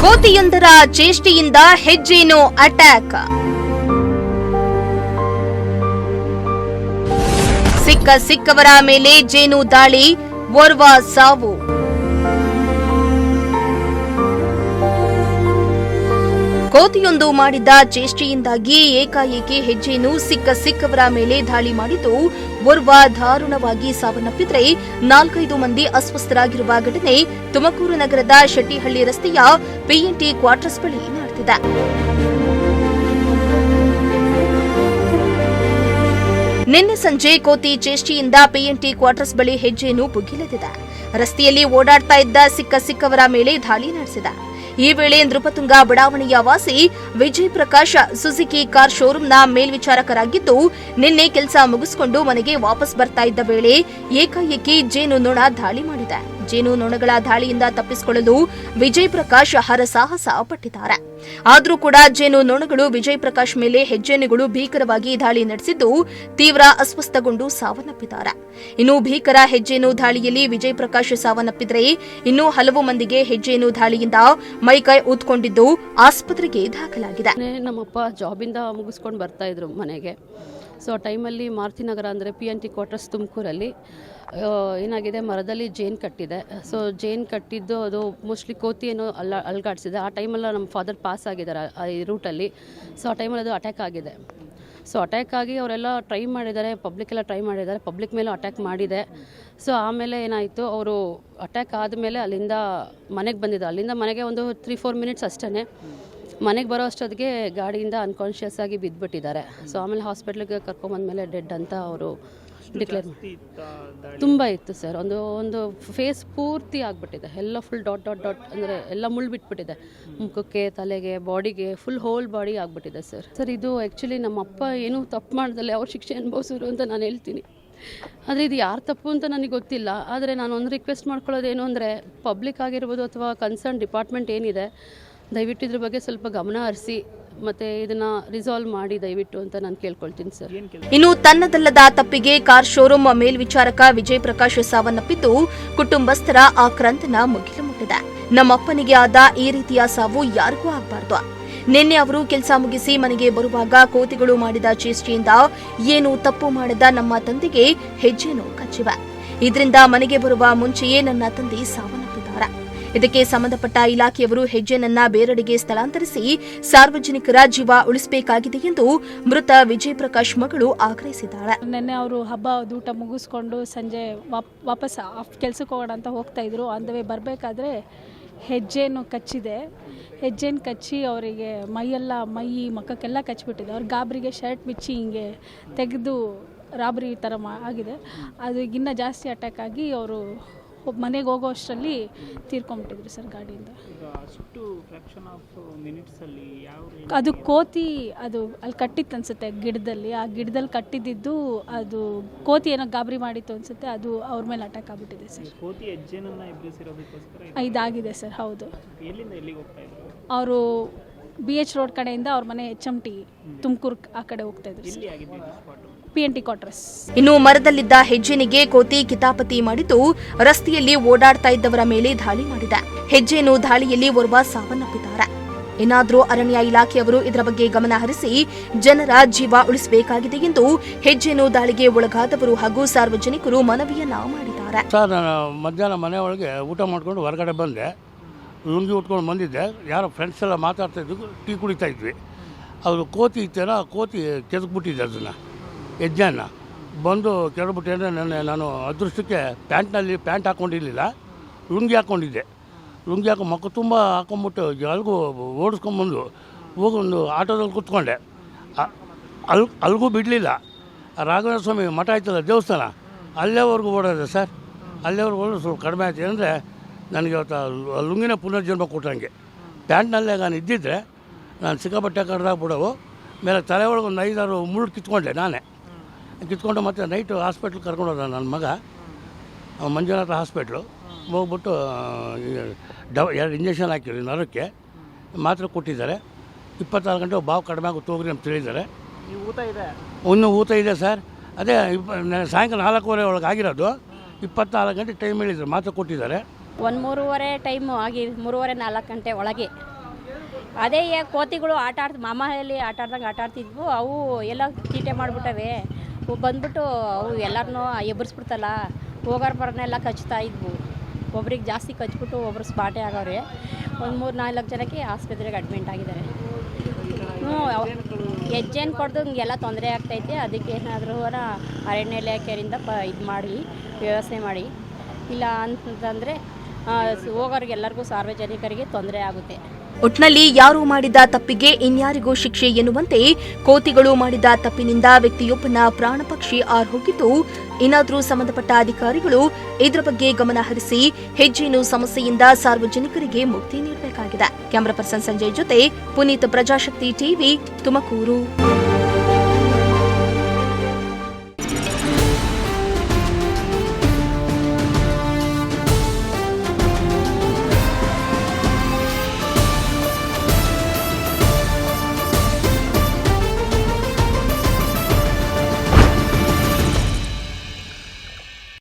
ಕೋತಿಯೊಂದರ ಚೇಷ್ಟೆಯಿಂದ ಹೆಜ್ಜೇನು attack. ಸಿಕ್ಕವರ ಮೇಲೆ ಜೇನು ದಾಳಿ, ಓರ್ವ ಸಾವು. ಕೋತಿಯೊಂದು ಮಾಡಿದ ಚೇಷ್ಟೆಯಿಂದಾಗಿ ಏಕಾಏಕಿ ಹೆಜ್ಜೇನು ಸಿಕ್ಕವರ ಮೇಲೆ ದಾಳಿ ಮಾಡಿದ್ದು ಓರ್ವ ದಾರುಣವಾಗಿ ಸಾವನ್ನಪ್ಪಿದ್ರೆ 4-5 ಮಂದಿ ಅಸ್ವಸ್ಥರಾಗಿರುವ ಘಟನೆ ತುಮಕೂರು ನಗರದ ಶೆಟ್ಟಿಹಳ್ಳಿ ರಸ್ತೆಯ ಪಿಎನ್ಟಿ ಕ್ವಾರ್ಟರ್ಸ್ ಬಳಿ ನಡೆದಿದೆ. ನಿನ್ನೆ ಸಂಜೆ ಕೋತಿ ಚೇಷ್ಟೆಯಿಂದ ಪಿಎನ್ಟಿ ಕ್ವಾರ್ಟರ್ಸ್ ಬಳಿ ಹೆಜ್ಜೇನು ಭುಗಿಲೆದಿದೆ. ರಸ್ತೆಯಲ್ಲಿ ಓಡಾಡ್ತಾ ಇದ್ದ ಸಿಕ್ಕವರ ಮೇಲೆ ದಾಳಿ ನಡೆಸಿದೆ. ಈ ವೇಳೆ ನೃಪತುಂಗ ಬಡಾವಣೆಯ ವಾಸಿ ವಿಜಯ್ ಪ್ರಕಾಶ್ ಸುಜುಕಿ ಕಾರ್ ಶೋರೂಂನ ಮೇಲ್ವಿಚಾರಕರಾಗಿದ್ದು, ನಿನ್ನೆ ಕೆಲಸ ಮುಗಿಸಿಕೊಂಡು ಮನೆಗೆ ವಾಪಸ್ ಬರ್ತಾ ಇದ್ದ ವೇಳೆ ಏಕಾಏಕಿ ಜೇನು ನೊಣ ದಾಳಿ ಮಾಡಿದೆ. ಜೇನು ನೊಣಗಳ ದಾಳಿಯಿಂದ ತಪ್ಪಿಸಿಕೊಳ್ಳಲು ವಿಜಯ್ ಪ್ರಕಾಶ್ ಹರಸಾಹಸ ಪಟ್ಟಿದ್ದಾರೆ. ಆದರೂ ಕೂಡ ಜೇನು ನೊಣಗಳು ವಿಜಯ್ ಪ್ರಕಾಶ್ ಮೇಲೆ ಹೆಜ್ಜೇನುಗಳು ಭೀಕರವಾಗಿ ದಾಳಿ ನಡೆಸಿದ್ದು ತೀವ್ರ ಅಸ್ವಸ್ಥಗೊಂಡು ಸಾವನ್ನಪ್ಪಿದ್ದಾರೆ. ಇನ್ನು ಭೀಕರ ಹೆಜ್ಜೇನು ದಾಳಿಯಲ್ಲಿ ವಿಜಯ್ ಪ್ರಕಾಶ್ ಸಾವನ್ನಪ್ಪಿದ್ರೆ ಇನ್ನೂ ಹಲವು ಮಂದಿಗೆ ಹೆಜ್ಜೇನು ದಾಳಿಯಿಂದ ಮೈಕೈ ಊದ್ಕೊಂಡಿದ್ದು ಆಸ್ಪತ್ರೆಗೆ ದಾಖಲಾಗಿದೆ. ನಮ್ಮಪ್ಪ ಜಾಬಿಂದ ಮುಗಿಸ್ಕೊಂಡು ಬರ್ತಾ ಇದ್ರು ಮನೆಗೆ. ಸೊ ಆ ಟೈಮಲ್ಲಿ ಮಾರುತಿನಗರ ಅಂದರೆ PNT ಕ್ವಾರ್ಟರ್ಸ್ ತುಮಕೂರಲ್ಲಿ ಏನಾಗಿದೆ, ಮರದಲ್ಲಿ ಜೇನು ಕಟ್ಟಿದೆ. ಸೊ ಜೇನು ಕಟ್ಟಿದ್ದು ಅದು ಮೋಸ್ಟ್ಲಿ ಕೋತಿ ಏನೋ ಅಲ್ಗಾಡಿಸಿದೆ. ಆ ಟೈಮಲ್ಲಿ ನಮ್ಮ ಫಾದರ್ ಪಾಸ್ ಆಗಿದ್ದಾರೆ ಈ ರೂಟಲ್ಲಿ. ಸೊ ಆ ಟೈಮಲ್ಲಿ ಅದು ಅಟ್ಯಾಕ್ ಆಗಿದೆ. ಸೊ ಅಟ್ಯಾಕ್ ಆಗಿ ಅವರೆಲ್ಲ ಟ್ರೈ ಮಾಡಿದ್ದಾರೆ, ಪಬ್ಲಿಕ್ಕೆಲ್ಲ ಟ್ರೈ ಮಾಡಿದ್ದಾರೆ, ಪಬ್ಲಿಕ್ ಮೇಲೂ ಅಟ್ಯಾಕ್ ಮಾಡಿದೆ. ಸೊ ಆಮೇಲೆ ಏನಾಯಿತು, ಅವರು ಅಟ್ಯಾಕ್ ಆದಮೇಲೆ ಅಲ್ಲಿಂದ ಮನೆಗೆ ಬಂದಿದ್ದು. ಅಲ್ಲಿಂದ ಮನೆಗೆ ಒಂದು 3-4 ಮಿನಿಟ್ಸ್ ಅಷ್ಟೇ. ಮನೆಗೆ ಬರೋ ಅಷ್ಟೊತ್ತಿಗೆ ಗಾಡಿಯಿಂದ ಅನ್ಕಾನ್ಷಿಯಸ್ ಆಗಿ ಬಿದ್ದುಬಿಟ್ಟಿದ್ದಾರೆ. ಸೊ ಆಮೇಲೆ ಹಾಸ್ಪಿಟ್ಲಿಗೆ ಕರ್ಕೊಂಬಂದ್ಮೇಲೆ ಡೆಡ್ ಅಂತ ಅವರು ಡಿಕ್ಲೇರ್ ಮಾಡಿ. ತುಂಬ ಇತ್ತು ಸರ್, ಒಂದು ಫೇಸ್ ಪೂರ್ತಿ ಆಗಿಬಿಟ್ಟಿದೆ. ಎಲ್ಲ ಫುಲ್ ಡಾಟ್ ಅಂದರೆ ಎಲ್ಲ ಮುಳ್ಳು ಬಿಟ್ಬಿಟ್ಟಿದೆ. ಮುಖಕ್ಕೆ, ತಲೆಗೆ, ಬಾಡಿಗೆ ಫುಲ್ ಹೋಲ್ ಬಾಡಿ ಆಗಿಬಿಟ್ಟಿದೆ ಸರ್. ಇದು ಆ್ಯಕ್ಚುಲಿ ನಮ್ಮ ಅಪ್ಪ ಏನೂ ತಪ್ಪು ಮಾಡ್ದಲ್ಲೇ ಅವ್ರ ಶಿಕ್ಷೆ ಅನುಭವಿಸಿದ್ರು ಅಂತ ನಾನು ಹೇಳ್ತೀನಿ. ಆದರೆ ಇದು ಯಾರು ತಪ್ಪು ಅಂತ ನನಗೆ ಗೊತ್ತಿಲ್ಲ. ಆದರೆ ನಾನು ಒಂದು ರಿಕ್ವೆಸ್ಟ್ ಮಾಡ್ಕೊಳ್ಳೋದೇನು ಅಂದರೆ, ಪಬ್ಲಿಕ್ ಆಗಿರ್ಬೋದು ಅಥವಾ ಕನ್ಸರ್ನ್ ಡಿಪಾರ್ಟ್ಮೆಂಟ್ ಏನಿದೆ, ದಯವಿಟ್ಟು ಇದ್ರ ಬಗ್ಗೆ ಸ್ವಲ್ಪ ಗಮನ ಹರಿಸಿ ಮತ್ತೆ ಇದನ್ನ ರಿಸಾಲ್ವ್ ಮಾಡಿ ದಯವಿಟ್ಟು ಅಂತ ನಾನು ಕೇಳ್ಕೊಳ್ತೀನಿ ಸರ್. ಇನ್ನು ತನ್ನದಲ್ಲದ ತಪ್ಪಿಗೆ ಕಾರ್ ಶೋರೂಮ್ ಮೇಲ್ವಿಚಾರಕ ವಿಜಯ್ ಪ್ರಕಾಶ್ ಸಾವನ್ನಪ್ಪಿದ್ದು ಕುಟುಂಬಸ್ಥರ ಆಕ್ರಂದನ ಮುಗಿಲು ಮುಟ್ಟಿದೆ. ನಮ್ಮಪ್ಪನಿಗೆ ಆದ ಈ ರೀತಿಯ ಸಾವು ಯಾರಿಗೂ ಆಗಬಾರ್ದು. ನಿನ್ನೆ ಅವರು ಕೆಲಸ ಮುಗಿಸಿ ಮನೆಗೆ ಬರುವಾಗ ಕೋತಿಗಳು ಮಾಡಿದ ಚೇಷ್ಟೆಯಿಂದ ಏನು ತಪ್ಪು ಮಾಡದ ನಮ್ಮ ತಂದೆಗೆ ಹೆಜ್ಜೇನು ಕಚ್ಚಿವೆ. ಇದರಿಂದ ಮನೆಗೆ ಬರುವ ಮುಂಚೆಯೇ ನನ್ನ ತಂದೆ ಸಾವನ್ನಪ್ಪಿದ್ದಾರೆ. ಇದಕ್ಕೆ ಸಂಬಂಧಪಟ್ಟ ಇಲಾಖೆಯವರು ಹೆಜ್ಜೆನನ್ನ ಬೇರೆಡೆಗೆ ಸ್ಥಳಾಂತರಿಸಿ ಸಾರ್ವಜನಿಕರ ಜೀವ ಉಳಿಸಬೇಕಾಗಿದೆ ಎಂದು ಮೃತ ವಿಜಯ್ ಪ್ರಕಾಶ್ ಮಗಳು ಆಗ್ರಹಿಸಿದ್ದಾಳೆ. ನಿನ್ನೆ ಅವರು ಹಬ್ಬ ಊಟ ಮುಗಿಸ್ಕೊಂಡು ಸಂಜೆ ವಾಪಸ್ ಕೆಲಸಕ್ಕೆ ಹೋಗೋಣ ಅಂತ ಹೋಗ್ತಾ ಇದ್ರು. ಆನ್ ದ ವೇ ಬರಬೇಕಾದ್ರೆ ಹೆಜ್ಜೇನು ಕಚ್ಚಿದೆ. ಹೆಜ್ಜೇನು ಕಚ್ಚಿ ಅವರಿಗೆ ಮೈ ಮಕ್ಕಕ್ಕೆಲ್ಲ ಕಚ್ಚಿಬಿಟ್ಟಿದೆ. ಅವ್ರ ಗಾಬರಿಗೆ ಶರ್ಟ್ ಬಿಚ್ಚಿ ಹಿಂಗೆ ತೆಗೆದು ರಾಬರಿ ಥರ ಆಗಿದೆ. ಅದು ಇನ್ನೂ ಜಾಸ್ತಿ ಅಟ್ಯಾಕ್ ಆಗಿ ಅವರು ಮನೆಗೆ ಹೋಗೋ ಅಷ್ಟರಲ್ಲಿ ತೀರ್ಕೊಂಡ್ಬಿಟ್ಟಿದ್ರು ಸರ್ ಗಾಡಿಯಿಂದ. ಅದು ಕೋತಿ ಅದು ಅಲ್ಲಿ ಕಟ್ಟಿತ್ತು ಅನ್ಸುತ್ತೆ ಗಿಡದಲ್ಲಿ. ಆ ಗಿಡದಲ್ಲಿ ಕಟ್ಟಿದ್ದು ಅದು ಕೋತಿ ಏನೋ ಗಾಬರಿ ಮಾಡಿತ್ತು ಅನ್ಸುತ್ತೆ. ಅದು ಅವ್ರ ಮೇಲೆ ಅಟ್ಯಾಕ್ ಆಗ್ಬಿಟ್ಟಿದೆ ಸರ್. ಇದಾಗಿದೆ ಸರ್. ಹೌದು, ಅವರು BH ರೋಡ್ ಕಡೆಯಿಂದ ಅವ್ರ ಮನೆ HMT ತುಮಕೂರು ಆ ಕಡೆ ಹೋಗ್ತಾ ಇದ್ರು ಸರ್. PNT quarters. ಇನ್ನು ಮರದಲ್ಲಿದ್ದ ಹೆಜ್ಜೇನಿಗೆ ಕೋತಿ ಕಿತಾಪತಿ ಮಾಡಿದ್ದು ರಸ್ತೆಯಲ್ಲಿ ಓಡಾಡ್ತಾ ಇದ್ದವರ ಮೇಲೆ ದಾಳಿ ಮಾಡಿದೆ. ಹೆಜ್ಜೇನು ದಾಳಿಯಲ್ಲಿ ಓರ್ವ ಸಾವನ್ನಪ್ಪಿದ್ದಾರೆ. ಏನಾದರೂ ಅರಣ್ಯ ಇಲಾಖೆಯವರು ಇದರ ಬಗ್ಗೆ ಗಮನ ಹರಿಸಿ ಜನರ ಜೀವ ಉಳಿಸಬೇಕಾಗಿದೆ ಎಂದು ಹೆಜ್ಜೇನು ದಾಳಿಗೆ ಒಳಗಾದವರು ಹಾಗೂ ಸಾರ್ವಜನಿಕರು ಮನವಿಯನ್ನ ಮಾಡಿದ್ದಾರೆ. ಸರ್, ನಾನು ಮಧ್ಯಾಹ್ನ ಮನೆ ಒಳಗೆ ಊಟ ಮಾಡ್ಕೊಂಡು ಹೊರಗಡೆ ಬಂದೆ. ಲುಂಗಿ ಉಟ್ಕೊಂಡು ಬಂದಿದ್ದೆ. ಯಾರೋ ಫ್ರೆಂಡ್ಸ್ ಎಲ್ಲ ಮಾತಾಡ್ತಾ ಇದ್ದು, ಟೀ ಕುಡಿತಾ ಇದ್ವಿ. ಅವರು ಕೋತಿ ಇತ್ತೇನೋ, ಕೋತಿ ಕೆದಕ್ಬಿಟ್ಟಿದ್ದೆ ಅದನ್ನು, ಹೆಜ್ಜೆನ ಬಂದು ಕೆಡಬಿಟ್ಟೆ. ನಾನು ಅದೃಷ್ಟಕ್ಕೆ ಪ್ಯಾಂಟ್ ಹಾಕ್ಕೊಂಡಿರಲಿಲ್ಲ, ಲುಂಗಿ ಹಾಕ್ಕೊಂಡಿದ್ದೆ. ಲುಂಗಿ ಮಕ್ಕ ತುಂಬ ಹಾಕ್ಕೊಂಬಿಟ್ಟು ಅಲ್ಗೂ ಓಡಿಸ್ಕೊಂಬಂದು ಹೋಗೊಂದು ಆಟೋದಲ್ಲಿ ಕೂತ್ಕೊಂಡೆ. ಅಲ್ಗೂ ಬಿಡಲಿಲ್ಲ. ರಾಘವೇಂದ್ರ ಸ್ವಾಮಿ ಮಠ ಆಯ್ತಲ್ಲ ದೇವಸ್ಥಾನ, ಅಲ್ಲೇವರೆಗೂ ಓಡೋದೆ ಸರ್. ಅಲ್ಲೇವರೆಗೂ ಓಡೋದು ಸ್ವಲ್ಪ ಕಡಿಮೆ ಆಯ್ತು. ಅಂದರೆ ನನಗೆ ಇವತ್ತು ಲುಂಗಿನ ಪುನರ್ಜನ್ಮ ಕೊಟ್ಟಂಗೆ. ಪ್ಯಾಂಟ್ನಲ್ಲೇ ನಾನು ಇದ್ದಿದ್ದರೆ ನಾನು ಸಿಕ್ಕಾಪಟ್ಟೆ ಕಡ್ದಾಗ್ಬಿಡವು. ಮೇಲೆ ತಲೆ ಒಳಗೆ ಒಂದು 5-6 ಮುಳ್ಳು ಕಿತ್ಕೊಂಡೆ. ನಾನೇ ಕಿತ್ಕೊಂಡು ಮತ್ತೆ ನೈಟು ಹಾಸ್ಪಿಟ್ಲಿಗೆ ಕರ್ಕೊಂಡೋದ ನನ್ನ ಮಗ, ಮಂಜುನಾಥ ಹಾಸ್ಪಿಟ್ಲು. ಹೋಗ್ಬಿಟ್ಟು 2 ಇಂಜೆಕ್ಷನ್ ಹಾಕಿದ್ರು ನರಕ್ಕೆ, ಮಾತ್ರೆ ಕೊಟ್ಟಿದ್ದಾರೆ. 24 ಗಂಟೆ ಬಾವು ಕಡಿಮೆ ಆಗುತ್ತೆ ಹೋಗ್ರಿ ಅಂತ ಹೇಳಿದ್ದಾರೆ. ಇನ್ನೂ ಊತ ಇದೆ ಸರ್. ಅದೇ ಸಾಯಂಕಾಲ 4:15 ಒಳಗೆ ಆಗಿರೋದು. 24 ಗಂಟೆ ಟೈಮ್ ಹೇಳಿದ್ರು, ಮಾತ್ರೆ ಕೊಟ್ಟಿದ್ದಾರೆ. 3:30 ಟೈಮು ಆಗಿ 3:30-4 ಗಂಟೆ ಒಳಗೆ ಅದೇ ಕೋತಿಗಳು ಮಾಮೂಲಿ ಆಟ ಆಡ್ದಂಗೆ ಆಟ ಆಡ್ತಿದ್ವು. ಅವು ಎಲ್ಲ ತೀಟೆ ಮಾಡಿಬಿಟ್ಟವೆ. ಬಂದ್ಬಿಟ್ಟು ಅವು ಎಲ್ಲರನ್ನೂ ಎಬ್ಬರಿಸ್ಬಿಡ್ತಲ್ಲ, ಹೋಗೋರು ಬರೋನೆಲ್ಲ ಕಚ್ತಾ ಇದ್ವು. ಒಬ್ರಿಗೆ ಜಾಸ್ತಿ ಕಚ್ಬಿಟ್ಟು ಒಬ್ಬರು ಸ್ಪಾಟೇ ಆಗವ್ರೆ. ಒಂದು 3-4 ಜನಕ್ಕೆ ಆಸ್ಪತ್ರೆಗೆ ಅಡ್ಮಿಂಟ್ ಆಗಿದ್ದಾರೆ. ಹೆಜ್ಜೆನ ಕೊಡ್ದು ಹಿಂಗೆಲ್ಲ ತೊಂದರೆ ಆಗ್ತೈತೆ. ಅದಕ್ಕೆ ಏನಾದರೂ ಅರಣ್ಯ ಇಲಾಖೆಯಿಂದ ಇದು ಮಾಡಿ ವ್ಯವಸ್ಥೆ ಮಾಡಿ, ಇಲ್ಲ ಅಂತಂದರೆ ಹೋಗೋರಿಗೆಲ್ಲರಿಗೂ ಸಾರ್ವಜನಿಕರಿಗೆ ತೊಂದರೆ ಆಗುತ್ತೆ. ಒಟ್ನಲ್ಲಿ ಯಾರು ಮಾಡಿದ ತಪ್ಪಿಗೆ ಇನ್ಯಾರಿಗೂ ಶಿಕ್ಷೆ ಎನ್ನುವಂತೆ ಕೋತಿಗಳು ಮಾಡಿದ ತಪ್ಪಿನಿಂದ ವ್ಯಕ್ತಿಯೊಬ್ಬನ ಪ್ರಾಣ ಪಕ್ಷಿ ಆರೋಗಿದ್ದು, ಇನ್ನಾದರೂ ಸಂಬಂಧಪಟ್ಟ ಅಧಿಕಾರಿಗಳು ಇದರ ಬಗ್ಗೆ ಗಮನ ಹರಿಸಿ ಹೆಜ್ಜೇನು ಸಮಸ್ಯೆಯಿಂದ ಸಾರ್ವಜನಿಕರಿಗೆ ಮುಕ್ತಿ ನೀಡಬೇಕಾಗಿದೆ. ಕ್ಯಾಮರಾ ಪರ್ಸನ್ ಸಂಜಯ್ ಜೊತೆ ಪುನೀತ್, ಪ್ರಜಾಶಕ್ತಿ ಟಿವಿ, ತುಮಕೂರು.